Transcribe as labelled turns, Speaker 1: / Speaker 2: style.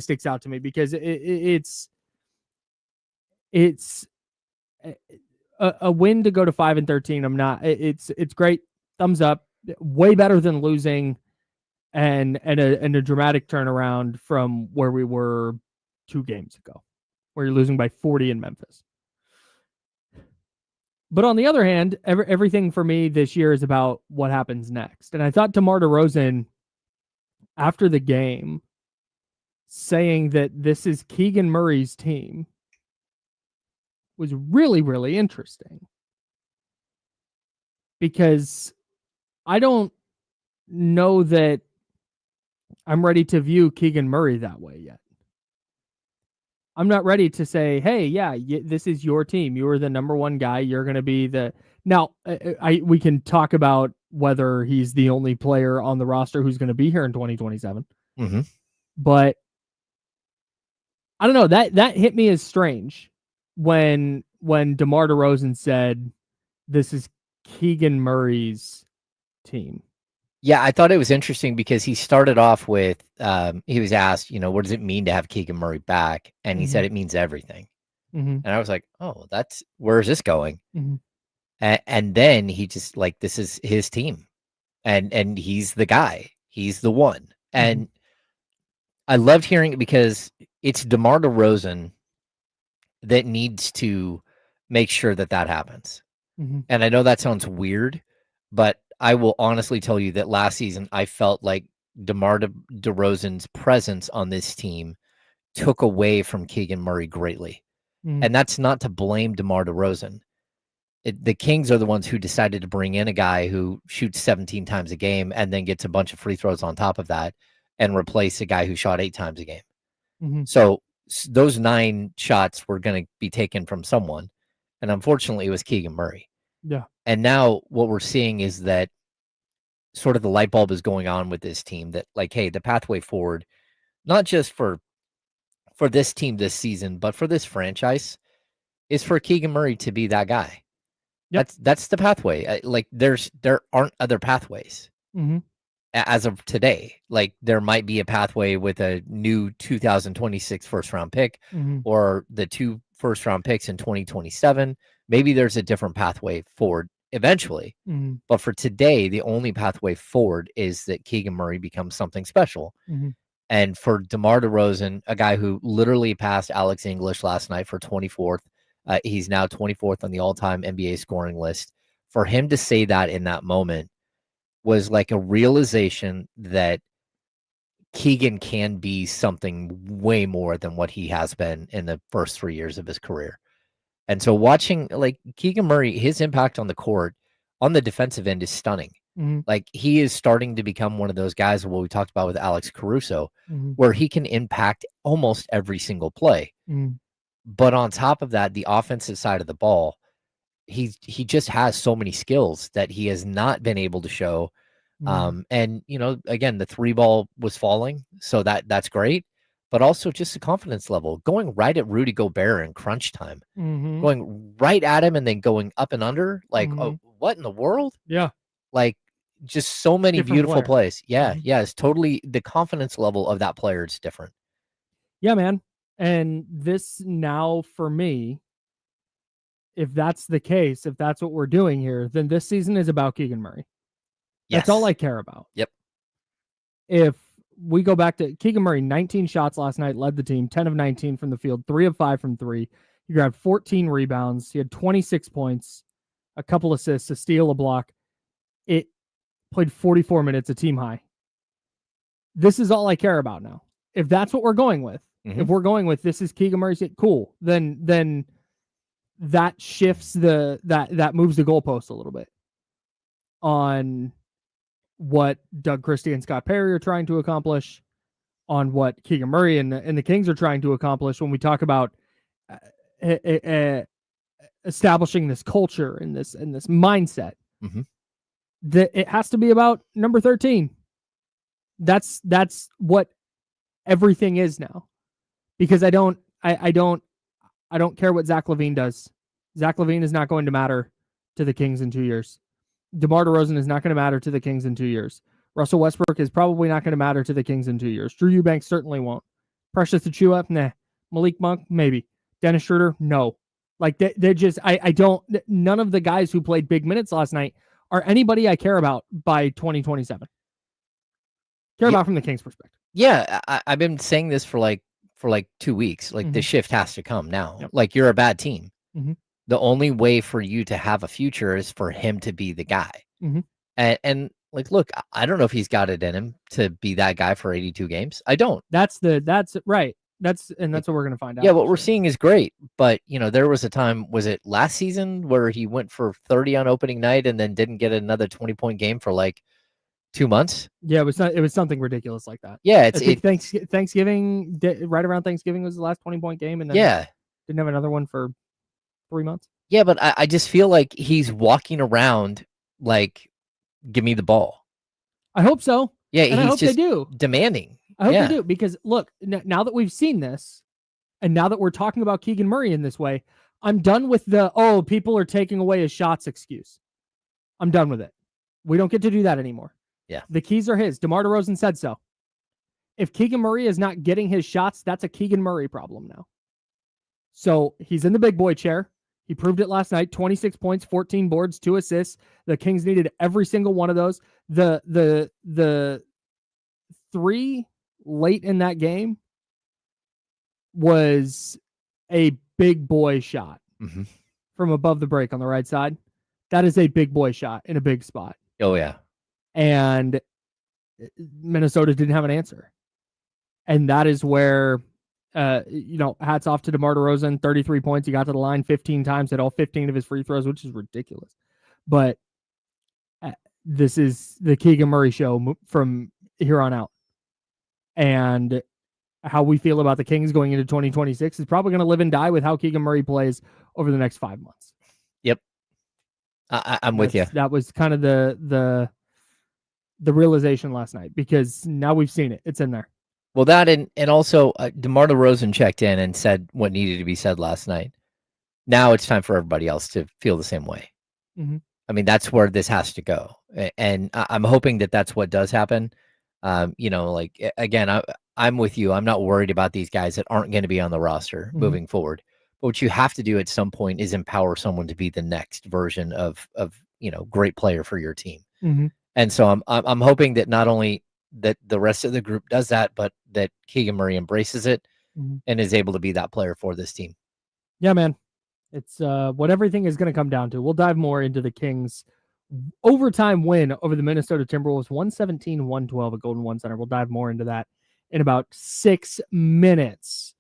Speaker 1: sticks out to me because it's a win to go to 5-13. I'm not. It's great. Thumbs up. Way better than losing, and a dramatic turnaround from where we were 2 games ago, where you're losing by 40 in Memphis. But on the other hand, everything for me this year is about what happens next. And I thought DeMar DeRozan, after the game, saying that this is Keegan Murray's team was really, really interesting. Because I don't know that I'm ready to view Keegan Murray that way yet. I'm not ready to say, hey, yeah, this is your team. You are the number one guy. You're going to be the... Now, we can talk about whether he's the only player on the roster who's going to be here in 2027.
Speaker 2: Mm-hmm.
Speaker 1: But I don't know. That hit me as strange when DeMar DeRozan said, this is Keegan Murray's team.
Speaker 2: Yeah, I thought it was interesting because he started off with, he was asked, what does it mean to have Keegan Murray back? And he said it means everything.
Speaker 1: Mm-hmm.
Speaker 2: And I was like, oh, where is this going?
Speaker 1: Mm-hmm.
Speaker 2: And then he just this is his team. And he's the guy. He's the one. And I loved hearing it because it's DeMar DeRozan that needs to make sure that happens.
Speaker 1: Mm-hmm.
Speaker 2: And I know that sounds weird, but I will honestly tell you that last season, I felt like DeMar DeRozan's presence on this team took away from Keegan Murray greatly.
Speaker 1: Mm-hmm.
Speaker 2: And that's not to blame DeMar DeRozan. The Kings are the ones who decided to bring in a guy who shoots 17 times a game and then gets a bunch of free throws on top of that and replace a guy who shot 8 times a game.
Speaker 1: Mm-hmm.
Speaker 2: So those 9 shots were going to be taken from someone. And unfortunately, it was Keegan Murray.
Speaker 1: Yeah.
Speaker 2: And now what we're seeing is that sort of the light bulb is going on with this team that hey, the pathway forward, not just for this team this season, but for this franchise, is for Keegan Murray to be that guy.
Speaker 1: Yep.
Speaker 2: That's the pathway. There aren't other pathways as of today. There might be a pathway with a new 2026 first round pick or the 2 first round picks in 2027. Maybe there's a different pathway forward eventually. But for today, the only pathway forward is that Keegan Murray becomes something special. And for DeMar DeRozan, a guy who literally passed Alex English last night for 24th, he's now 24th on the all-time NBA scoring list. For him to say that in that moment was like a realization that Keegan can be something way more than what he has been in the first 3 years of his career. And so watching Keegan Murray, his impact on the court, on the defensive end is stunning. He is starting to become one of those guys, what we talked about with Alex Caruso, where he can impact almost every single play. But on top of that, the offensive side of the ball, he just has so many skills that he has not been able to show. And again, the 3 ball was falling, so that's great. But also just the confidence level, going right at Rudy Gobert in crunch time, going right at him and then going up and under. Oh, what in the world?
Speaker 1: Yeah.
Speaker 2: Just so many
Speaker 1: Different
Speaker 2: beautiful
Speaker 1: player.
Speaker 2: plays. Yeah. Yeah. It's totally the confidence level of that player is different.
Speaker 1: Yeah, man. And this now for me, if that's the case, if that's what we're doing here, then this season is about Keegan Murray. That's all I care about.
Speaker 2: Yep.
Speaker 1: If we go back to Keegan Murray, 19 shots last night, led the team, 10 of 19 from the field, 3 of 5 from 3. He grabbed 14 rebounds. He had 26 points, a couple assists, a steal, a block. It played 44 minutes, a team high. This is all I care about now. If that's what we're going with, if we're going with this is Keegan Murray's, cool. Then that shifts that moves the goalpost a little bit on what Doug Christie and Scott Perry are trying to accomplish, on what Keegan Murray and the Kings are trying to accomplish when we talk about establishing this culture and this mindset. That it has to be about number 13. That's what everything is now. Because I don't care what Zach LaVine does. Zach LaVine is not going to matter to the Kings in 2 years. DeMar DeRozan is not going to matter to the Kings in 2 years. Russell Westbrook is probably not going to matter to the Kings in 2 years. Drew Eubanks certainly won't. Precious Achua, nah. Malik Monk, maybe. Dennis Schroeder, no. Like they're just, I don't, none of the guys who played big minutes last night are anybody I care about by 2027. Care about from the Kings' perspective.
Speaker 2: Yeah, I've been saying this for like 2 weeks. Like the shift has to come now.
Speaker 1: Yep.
Speaker 2: Like you're a bad team.
Speaker 1: Mm-hmm.
Speaker 2: The only way for you to have a future is for him to be the guy.
Speaker 1: Mm-hmm.
Speaker 2: And like, look, I don't know if he's got it in him to be that guy for 82 games. I don't.
Speaker 1: That's right. That's what we're gonna find out.
Speaker 2: Yeah, what we're seeing is great, but there was a time, was it last season, where he went for 30 on opening night and then didn't get another 20-point game for like 2 months?
Speaker 1: Yeah, it was something ridiculous like that.
Speaker 2: Yeah,
Speaker 1: Thanksgiving, right around Thanksgiving was the last 20-point game, and then didn't have another one for 3 months.
Speaker 2: Yeah, but I just feel like he's walking around like, give me the ball.
Speaker 1: I hope so.
Speaker 2: Yeah,
Speaker 1: and I hope they do.
Speaker 2: Demanding.
Speaker 1: I hope they do, because look, now that we've seen this, and now that we're talking about Keegan Murray in this way, I'm done with the, people are taking away his shots excuse. I'm done with it. We don't get to do that anymore.
Speaker 2: Yeah.
Speaker 1: The keys are his. DeMar DeRozan said so. If Keegan Murray is not getting his shots, that's a Keegan Murray problem now. So he's in the big boy chair. He proved it last night. 26 points, 14 boards, 2 assists. The Kings needed every single one of those. The 3 late in that game was a big boy shot from above the break on the right side. That is a big boy shot in a big spot.
Speaker 2: Oh, yeah.
Speaker 1: And Minnesota didn't have an answer. And that is where, hats off to DeMar DeRozan, 33 points. He got to the line 15 times, hit all 15 of his free throws, which is ridiculous. But this is the Keegan Murray show from here on out. And how we feel about the Kings going into 2026 is probably going to live and die with how Keegan Murray plays over the next 5 months.
Speaker 2: Yep. I'm with you.
Speaker 1: That was kind of the realization last night, because now we've seen it. It's in there.
Speaker 2: Well, that and also DeMar DeRozan checked in and said what needed to be said last night. Now it's time for everybody else to feel the same way.
Speaker 1: Mm-hmm.
Speaker 2: I mean, that's where this has to go. And I'm hoping that that's what does happen. Again, I'm with you. I'm not worried about these guys that aren't going to be on the roster moving forward. But what you have to do at some point is empower someone to be the next version of great player for your team.
Speaker 1: Mm-hmm.
Speaker 2: And so I'm hoping that not only that the rest of the group does that, but that Keegan Murray embraces it and is able to be that player for this team.
Speaker 1: Yeah, man. It's what everything is going to come down to. We'll dive more into the Kings' overtime win over the Minnesota Timberwolves, 117-112 at Golden One Center. We'll dive more into that in about 6 minutes.